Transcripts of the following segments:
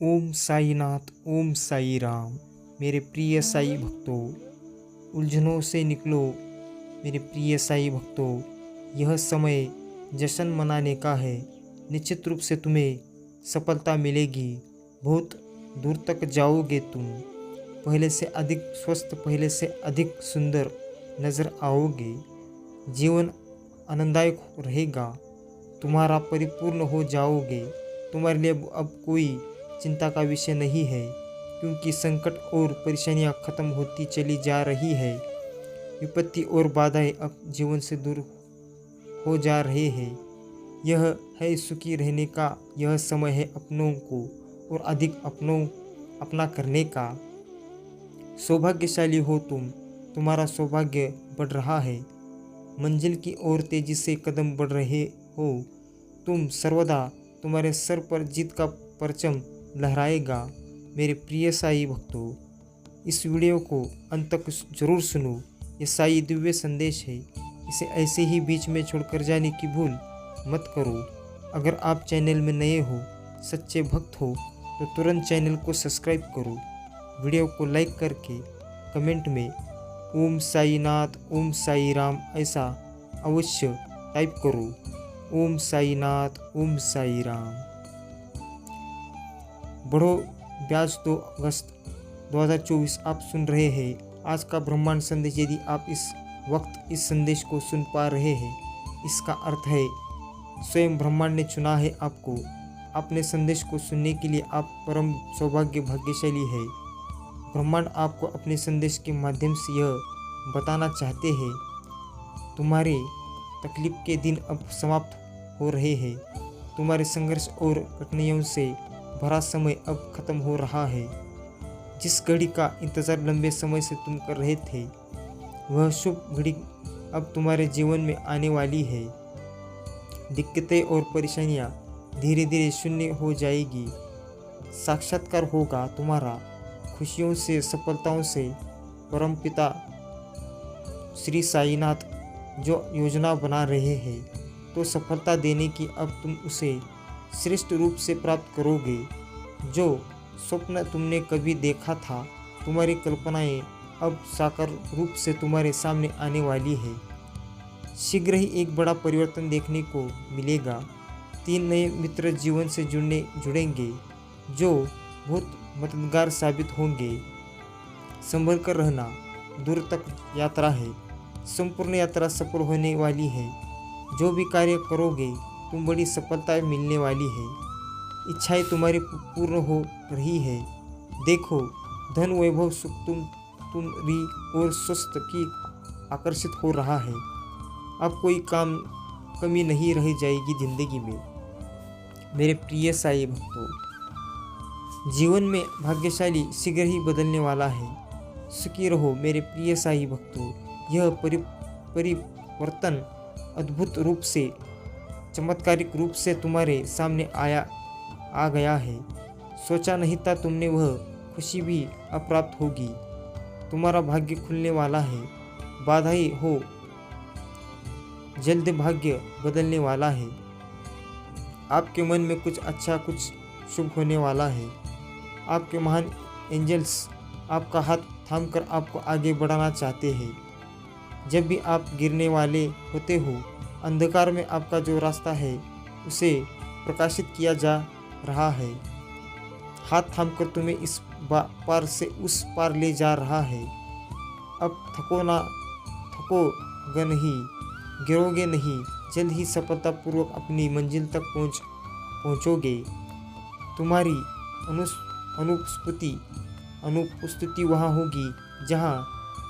ओम साईनाथ, ओम साई राम। मेरे प्रिय साई भक्तों, उलझनों से निकलो। मेरे प्रिय साई भक्तों, यह समय जश्न मनाने का है। निश्चित रूप से तुम्हें सफलता मिलेगी। बहुत दूर तक जाओगे तुम। पहले से अधिक स्वस्थ, पहले से अधिक सुंदर नजर आओगे। जीवन आनंददायक रहेगा। तुम्हारा परिपूर्ण हो जाओगे। तुम्हारे लिए अब कोई चिंता का विषय नहीं है, क्योंकि संकट और परेशानियां खत्म होती चली जा रही है। विपत्ति और बाधाएं अब जीवन से दूर हो जा रहे हैं। यह है सुखी रहने का। यह समय है अपनों को और अधिक अपना करने का। सौभाग्यशाली हो तुम। तुम्हारा सौभाग्य बढ़ रहा है। मंजिल की ओर तेजी से कदम बढ़ रहे हो तुम। सर्वदा तुम्हारे सर पर जीत का परचम लहराएगा। मेरे प्रिय साई भक्तों, इस वीडियो को अंत तक जरूर सुनो। ये साई दिव्य संदेश है। इसे ऐसे ही बीच में छोड़कर जाने की भूल मत करो। अगर आप चैनल में नए हो, सच्चे भक्त हो, तो तुरंत चैनल को सब्सक्राइब करो। वीडियो को लाइक करके कमेंट में ओम साईनाथ, ओम साई राम ऐसा अवश्य टाइप करो। ओम साईनाथ, ओम साई राम। बढ़ो ब्याज 2 अगस्त 2024 आप सुन रहे हैं आज का ब्रह्मांड संदेश। यदि आप इस वक्त इस संदेश को सुन पा रहे हैं, इसका अर्थ है स्वयं ब्रह्मांड ने चुना है आपको। अपने संदेश को सुनने के लिए आप परम सौभाग्य भाग्यशाली है। ब्रह्मांड आपको अपने संदेश के माध्यम से यह बताना चाहते हैं, तुम्हारे तकलीफ के दिन अब समाप्त हो रहे हैं। तुम्हारे संघर्ष और कठिनाइयों से भरा समय अब खत्म हो रहा है। जिस घड़ी का इंतजार लंबे समय से तुम कर रहे थे, वह शुभ घड़ी अब तुम्हारे जीवन में आने वाली है। दिक्कतें और परेशानियां धीरे धीरे शून्य हो जाएगी। साक्षात्कार होगा तुम्हारा खुशियों से, सफलताओं से। परमपिता श्री साईनाथ जो योजना बना रहे हैं, तो सफलता देने की अब तुम उसे श्रेष्ठ रूप से प्राप्त करोगे। जो स्वप्न तुमने कभी देखा था, तुम्हारी कल्पनाएं अब साकार रूप से तुम्हारे सामने आने वाली है। शीघ्र ही एक बड़ा परिवर्तन देखने को मिलेगा। 3 नए मित्र जीवन से जुड़ेंगे, जो बहुत मददगार साबित होंगे। संभल कर रहना, दूर तक यात्रा है। संपूर्ण यात्रा सफल होने वाली है। जो भी कार्य करोगे, तुम बड़ी सफलता मिलने वाली है। इच्छाएं तुम्हारी पूर्ण हो रही है। देखो, धन, वैभव, सुख तुम्हारी और स्वस्थ की आकर्षित हो रहा है। अब कोई कमी नहीं रह जाएगी जिंदगी में। मेरे प्रिय साई भक्तों, जीवन में भाग्यशाली शीघ्र ही बदलने वाला है। सुखी रहो मेरे प्रिय साई भक्तों। यह परिवर्तन अद्भुत रूप से, चमत्कारिक रूप से तुम्हारे सामने आ गया है। सोचा नहीं था तुमने वह खुशी भी अप्राप्त होगी। तुम्हारा भाग्य खुलने वाला है। बाधाएं हो, जल्द भाग्य बदलने वाला है। आपके मन में कुछ अच्छा, कुछ शुभ होने वाला है। आपके महान एंजल्स आपका हाथ थामकर आपको आगे बढ़ाना चाहते हैं। जब भी आप गिरने वाले होते हो, अंधकार में आपका जो रास्ता है, उसे प्रकाशित किया जा रहा है। हाथ थामकर तुम्हें इस पार से उस पार ले जा रहा है। अब थकोगे नहीं, गिरोगे नहीं। जल्द ही सफलतापूर्वक अपनी मंजिल तक पहुंचोगे। तुम्हारी अनुपस्थिति वहाँ होगी जहाँ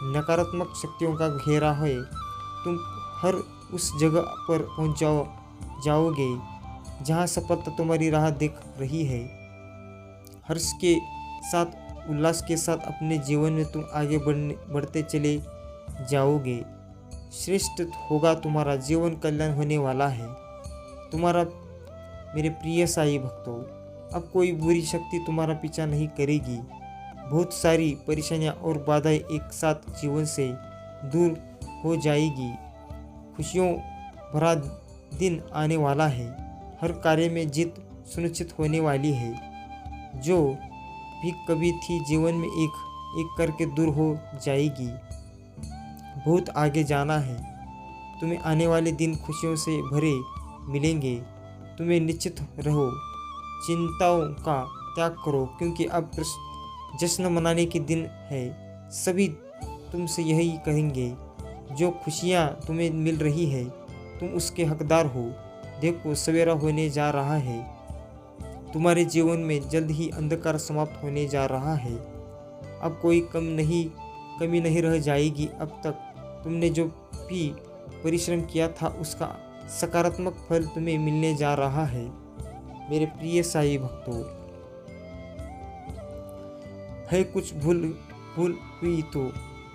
नकारात्मक शक्तियों का घेरा है। तुम हर उस जगह पर पहुंच जाओगे जहां सफलता तुम्हारी राह देख रही है। हर्ष के साथ, उल्लास के साथ अपने जीवन में तुम आगे बढ़ते चले जाओगे। श्रेष्ठ होगा तुम्हारा जीवन, कल्याण होने वाला है तुम्हारा। मेरे प्रिय साई भक्तों, अब कोई बुरी शक्ति तुम्हारा पीछा नहीं करेगी। बहुत सारी परेशानियां और बाधाएं एक साथ जीवन से दूर हो जाएगी। खुशियों भरा दिन आने वाला है। हर कार्य में जीत सुनिश्चित होने वाली है। जो भी कभी थी जीवन में एक एक करके दूर हो जाएगी। बहुत आगे जाना है। तुम्हें आने वाले दिन खुशियों से भरे मिलेंगे। तुम्हें निश्चित रहो, चिंताओं का त्याग करो, क्योंकि अब जश्न मनाने के दिन है। सभी तुमसे यही कहेंगे। जो खुशियाँ तुम्हें मिल रही है तुम उसके हकदार हो। देखो, सवेरा होने जा रहा है। तुम्हारे जीवन में जल्द ही अंधकार समाप्त होने जा रहा है। अब कोई कमी नहीं रह जाएगी। अब तक तुमने जो भी परिश्रम किया था उसका सकारात्मक फल तुम्हें मिलने जा रहा है। मेरे प्रिय साईं भक्तों, है कुछ भूल हुई तो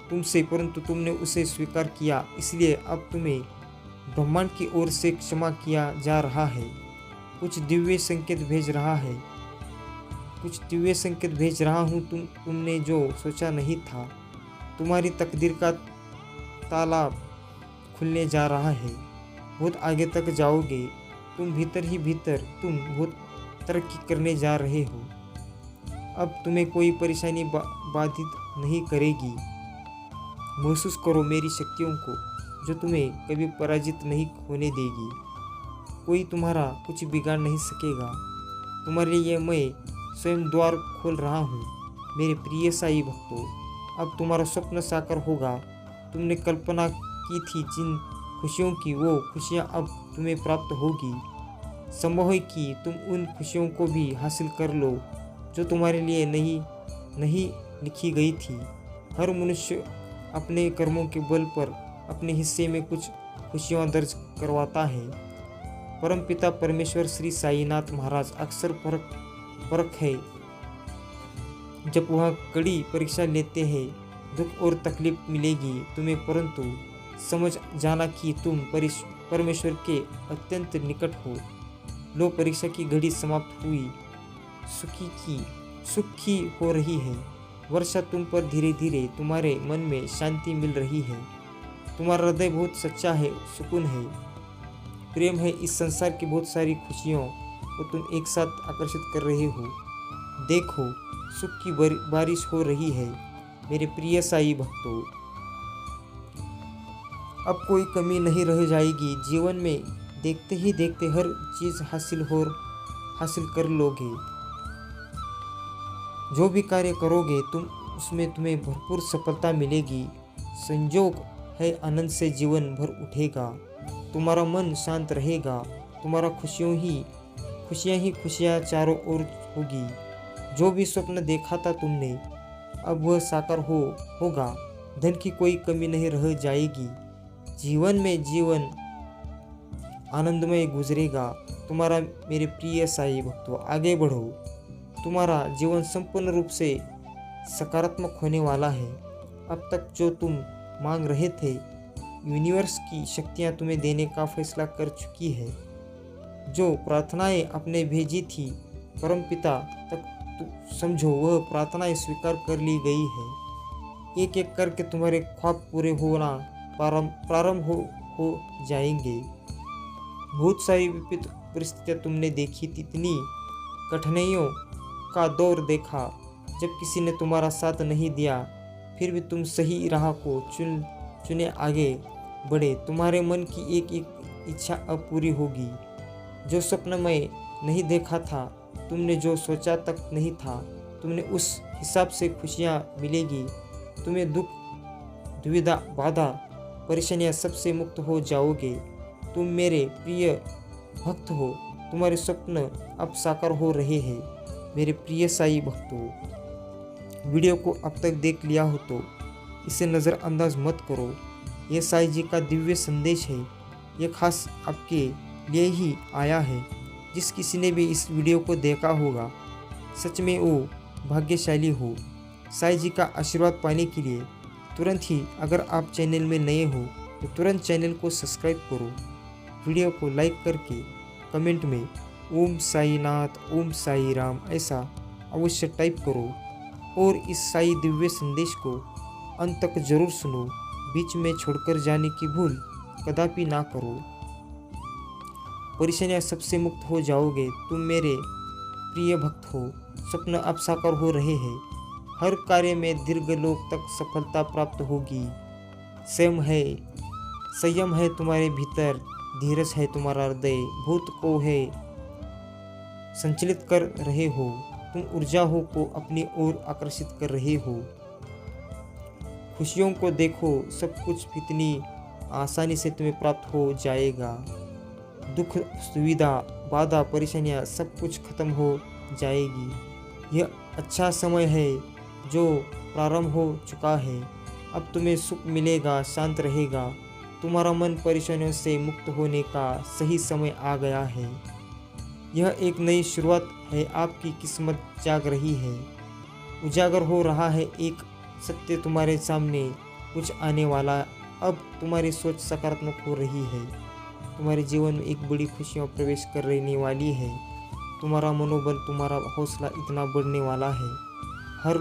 तुमसे, परंतु तुमने उसे स्वीकार किया, इसलिए अब तुम्हें ब्रह्मांड की ओर से क्षमा किया जा रहा है। कुछ दिव्य संकेत भेज रहा हूँ। तुमने जो सोचा नहीं था, तुम्हारी तकदीर का ताला खुलने जा रहा है। बहुत आगे तक जाओगे। तुम भीतर ही भीतर तुम बहुत तरक्की करने जा रहे हो। अब तुम्हें कोई परेशानी बाधित नहीं करेगी। महसूस करो मेरी शक्तियों को, जो तुम्हें कभी पराजित नहीं होने देगी। कोई तुम्हारा कुछ बिगाड़ नहीं सकेगा। तुम्हारे लिए मैं स्वयं द्वार खोल रहा हूँ। मेरे प्रिय साईं भक्तों, अब तुम्हारा स्वप्न साकार होगा। तुमने कल्पना की थी जिन खुशियों की, वो खुशियाँ अब तुम्हें प्राप्त होगी। संभव है कि तुम उन खुशियों को भी हासिल कर लो जो तुम्हारे लिए नहीं लिखी गई थी। हर मनुष्य अपने कर्मों के बल पर अपने हिस्से में कुछ खुशियाँ दर्ज करवाता है। परमपिता परमेश्वर श्री साईनाथ महाराज अक्सर परख है जब वह कड़ी परीक्षा लेते हैं। दुख और तकलीफ मिलेगी तुम्हें, परंतु समझ जाना कि तुम परमेश्वर के अत्यंत निकट हो। लो, परीक्षा की घड़ी समाप्त हुई। सुख की हो रही है वर्षा तुम पर। धीरे धीरे तुम्हारे मन में शांति मिल रही है। तुम्हारा हृदय बहुत सच्चा है, सुकून है, प्रेम है। इस संसार की बहुत सारी खुशियों को तुम एक साथ आकर्षित कर रहे हो। देखो, सुख की बारिश हो रही है। मेरे प्रिय साईं भक्तों, अब कोई कमी नहीं रह जाएगी। जीवन में देखते ही देखते हर चीज़ हासिल कर लोगे। जो भी कार्य करोगे उसमें तुम्हें भरपूर सफलता मिलेगी। संयोग है, आनंद से जीवन भर उठेगा। तुम्हारा मन शांत रहेगा। तुम्हारा खुशियाँ ही खुशियाँ चारों ओर होगी। जो भी स्वप्न देखा था तुमने, अब वह साकार होगा। धन की कोई कमी नहीं रह जाएगी। जीवन आनंदमय गुजरेगा तुम्हारा। मेरे प्रिय साईं भक्तों, आगे बढ़ो। तुम्हारा जीवन संपूर्ण रूप से सकारात्मक होने वाला है। अब तक जो तुम मांग रहे थे, यूनिवर्स की शक्तियाँ तुम्हें देने का फैसला कर चुकी है। जो प्रार्थनाएं आपने भेजी थी परमपिता तक, समझो वह प्रार्थनाएं स्वीकार कर ली गई है। एक एक करके तुम्हारे ख्वाब पूरे होना प्रारंभ हो जाएंगे। बहुत सारी विपरीत परिस्थितियाँ तुमने देखी थी, इतनी कठिनाइयों का दौर देखा जब किसी ने तुम्हारा साथ नहीं दिया, फिर भी तुम सही राह को चुने आगे बढ़े। तुम्हारे मन की एक एक इच्छा अब पूरी होगी। जो सपना मैं नहीं देखा था, तुमने जो सोचा तक नहीं था, तुमने उस हिसाब से खुशियाँ मिलेगी। तुम्हें दुख, दुविधा, बाधा, परेशानियाँ सबसे मुक्त हो जाओगे। तुम मेरे प्रिय भक्त हो। तुम्हारे स्वप्न अब साकार हो रहे हैं। मेरे प्रिय साईं भक्तों, वीडियो को अब तक देख लिया हो तो इसे नज़रअंदाज मत करो। यह साईं जी का दिव्य संदेश है। यह खास आपके लिए ही आया है। जिस किसी ने भी इस वीडियो को देखा होगा, सच में वो भाग्यशाली हो। साईं जी का आशीर्वाद पाने के लिए तुरंत ही, अगर आप चैनल में नए हो तो तुरंत चैनल को सब्सक्राइब करो। वीडियो को लाइक करके कमेंट में ओम साईनाथ, ओम साई राम ऐसा अवश्य टाइप करो। और इस साई दिव्य संदेश को अंत तक जरूर सुनो। बीच में छोड़कर जाने की भूल कदापि ना करो। परेशानियाँ सबसे मुक्त हो जाओगे। तुम मेरे प्रिय भक्त हो। स्वप्न अब साकार हो रहे हैं। हर कार्य में दीर्घलोक तक सफलता प्राप्त होगी। संयम है तुम्हारे भीतर, धीरज है तुम्हारा हृदय, भूत को है संचालित कर रहे हो, तुम ऊर्जा को अपनी ओर आकर्षित कर रहे हो। खुशियों को देखो, सब कुछ इतनी आसानी से तुम्हें प्राप्त हो जाएगा। दुख, सुविधा, बाधा, परेशानियां सब कुछ खत्म हो जाएगी। यह अच्छा समय है जो प्रारंभ हो चुका है। अब तुम्हें सुख मिलेगा, शांत रहेगा। तुम्हारा मन परेशानियों से मुक्त होने का सही समय आ गया है। यह एक नई शुरुआत है, आपकी किस्मत जाग रही है, उजागर हो रहा है। एक सत्य तुम्हारे सामने कुछ आने वाला। अब तुम्हारी सोच सकारात्मक हो रही है। तुम्हारे जीवन में एक बड़ी खुशियाँ प्रवेश कर रहने वाली है। तुम्हारा मनोबल, तुम्हारा हौसला इतना बढ़ने वाला है। हर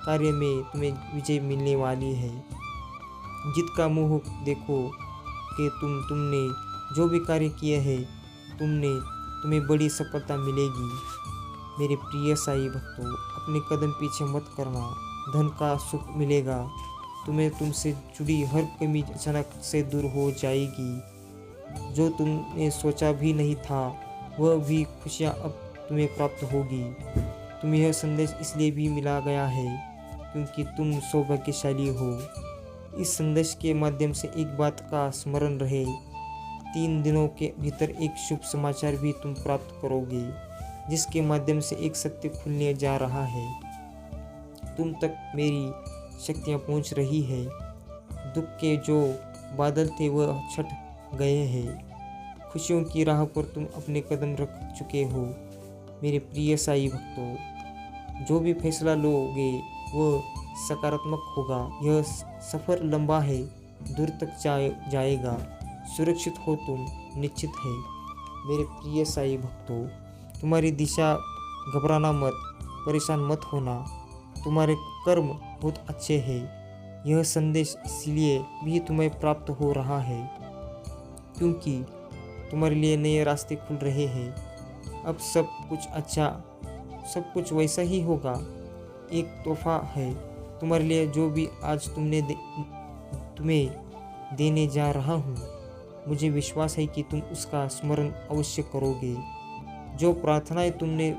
कार्य में तुम्हें विजय मिलने वाली है। जीत का मुंह देखो कि तुमने जो भी कार्य किए हैं, तुम्हें बड़ी सफलता मिलेगी। मेरे प्रिय साईं भक्तों, अपने कदम पीछे मत करना। धन का सुख मिलेगा। तुमसे जुड़ी हर कमी अचानक से दूर हो जाएगी। जो तुमने सोचा भी नहीं था, वह भी खुशियाँ अब तुम्हें प्राप्त होगी। तुम्हें यह संदेश इसलिए भी मिला गया है क्योंकि तुम सौभाग्यशाली हो। इस संदेश के माध्यम से एक बात का स्मरण रहे, 3 दिनों के भीतर एक शुभ समाचार भी तुम प्राप्त करोगे, जिसके माध्यम से एक सत्य खुलने जा रहा है। तुम तक मेरी शक्तियाँ पहुँच रही है। दुख के जो बादल थे वह छट गए हैं। खुशियों की राह पर तुम अपने कदम रख चुके हो। मेरे प्रिय साईं भक्तों, जो भी फैसला लोगे वह सकारात्मक होगा। यह सफ़र लंबा है, दूर तक जाएगा। सुरक्षित हो तुम, निश्चित है। मेरे प्रिय साईं भक्तों, तुम्हारी दिशा, घबराना मत, परेशान मत होना। तुम्हारे कर्म बहुत अच्छे हैं। यह संदेश इसलिए भी तुम्हें प्राप्त हो रहा है क्योंकि तुम्हारे लिए नए रास्ते खुल रहे हैं। अब सब कुछ अच्छा, सब कुछ वैसा ही होगा। एक तोहफा है तुम्हारे लिए जो भी आज तुम्हें देने जा रहा हूँ। मुझे विश्वास है कि तुम उसका स्मरण अवश्य करोगे। जो प्रार्थनाएं तुमने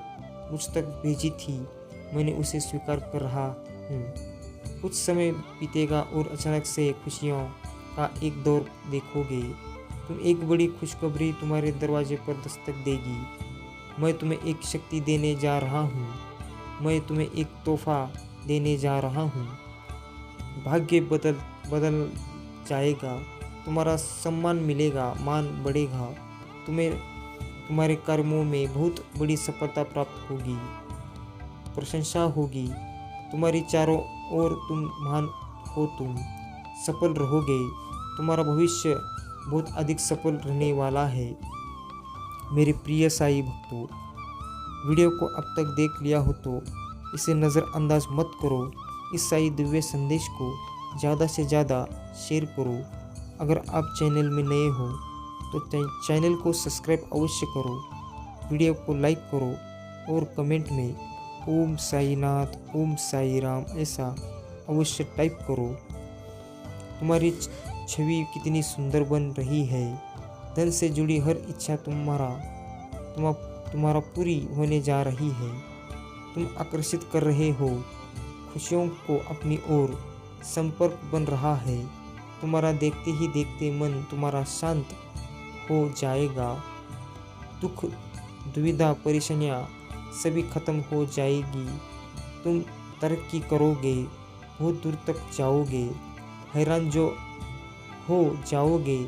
मुझ तक भेजी थी, मैंने उसे स्वीकार कर रहा हूँ। कुछ समय बीतेगा और अचानक से खुशियों का एक दौर देखोगे। तुम एक बड़ी खुशखबरी तुम्हारे दरवाजे पर दस्तक देगी। मैं तुम्हें एक शक्ति देने जा रहा हूँ। मैं तुम्हें एक तोहफा देने जा रहा हूँ। भाग्य बदल जाएगा। तुम्हारा सम्मान मिलेगा, मान बढ़ेगा। तुम्हारे कर्मों में बहुत बड़ी सफलता प्राप्त होगी, प्रशंसा होगी। तुम्हारी चारों ओर तुम महान हो, तुम सफल रहोगे। तुम्हारा भविष्य बहुत अधिक सफल रहने वाला है। मेरे प्रिय साईं भक्तों, वीडियो को अब तक देख लिया हो तो इसे नज़रअंदाज मत करो। इस साईं दिव्य संदेश को ज़्यादा से ज़्यादा शेयर करो। अगर आप चैनल में नए हो तो चैनल को सब्सक्राइब अवश्य करो। वीडियो को लाइक करो और कमेंट में ओम साईनाथ, ओम साई राम ऐसा अवश्य टाइप करो। तुम्हारी छवि कितनी सुंदर बन रही है। धन से जुड़ी हर इच्छा तुम्हारा पूरी होने जा रही है। तुम आकर्षित कर रहे हो खुशियों को अपनी ओर। संपर्क बन रहा है। तुम्हारा देखते ही देखते मन तुम्हारा शांत हो जाएगा। दुख, दुविधा, परेशानियाँ सभी खत्म हो जाएगी। तुम तरक्की करोगे, बहुत दूर तक जाओगे। हैरान जो हो जाओगे,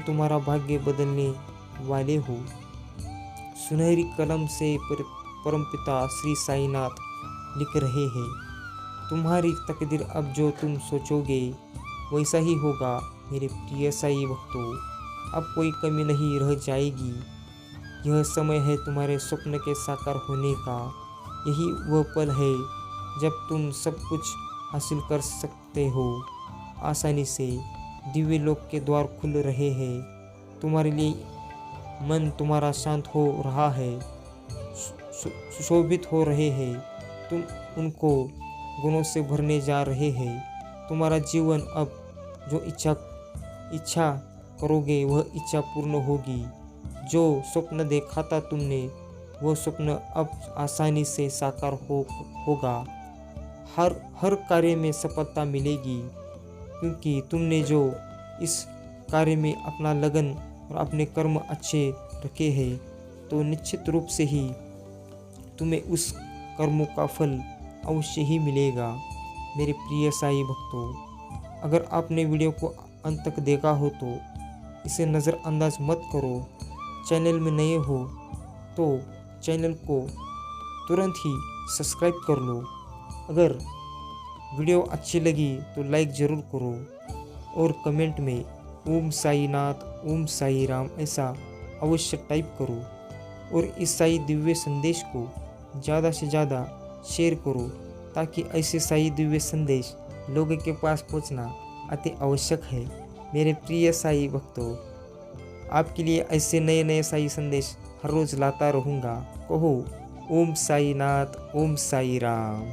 तुम्हारा भाग्य बदलने वाले हो। सुनहरी कलम से परमपिता श्री साईनाथ लिख रहे हैं, तुम्हारी तकदीर अब जो तुम सोचोगे वैसा ही होगा। मेरे प्रिय साईं भक्तों, अब कोई कमी नहीं रह जाएगी। यह समय है तुम्हारे स्वप्न के साकार होने का। यही वह पल है जब तुम सब कुछ हासिल कर सकते हो आसानी से। दिव्य लोक के द्वार खुल रहे हैं तुम्हारे लिए। मन तुम्हारा शांत हो रहा है। सुशोभित हो रहे हैं, तुम उनको गुणों से भरने जा रहे हैं। तुम्हारा जीवन अब जो इच्छा करोगे वह इच्छा पूर्ण होगी। जो स्वप्न देखा था तुमने वह स्वप्न अब आसानी से साकार होगा। हर कार्य में सफलता मिलेगी, क्योंकि तुमने जो इस कार्य में अपना लगन और अपने कर्म अच्छे रखे हैं, तो निश्चित रूप से ही तुम्हें उस कर्मों का फल अवश्य ही मिलेगा। मेरे प्रिय साईं भक्तों, अगर आपने वीडियो को अंत तक देखा हो तो इसे नज़रअंदाज मत करो। चैनल में नए हो तो चैनल को तुरंत ही सब्सक्राइब कर लो। अगर वीडियो अच्छी लगी तो लाइक ज़रूर करो और कमेंट में ओम साई नाथ, ओम साई राम ऐसा अवश्य टाइप करो और इस साई दिव्य संदेश को ज़्यादा से ज़्यादा शेयर करो, ताकि ऐसे साई दिव्य संदेश लोगों के पास पहुंचना अति आवश्यक है। मेरे प्रिय साई भक्तों, आपके लिए ऐसे नए नए साई संदेश हर रोज़ लाता रहूँगा। कहो ओम साई नाथ, ओम साई राम।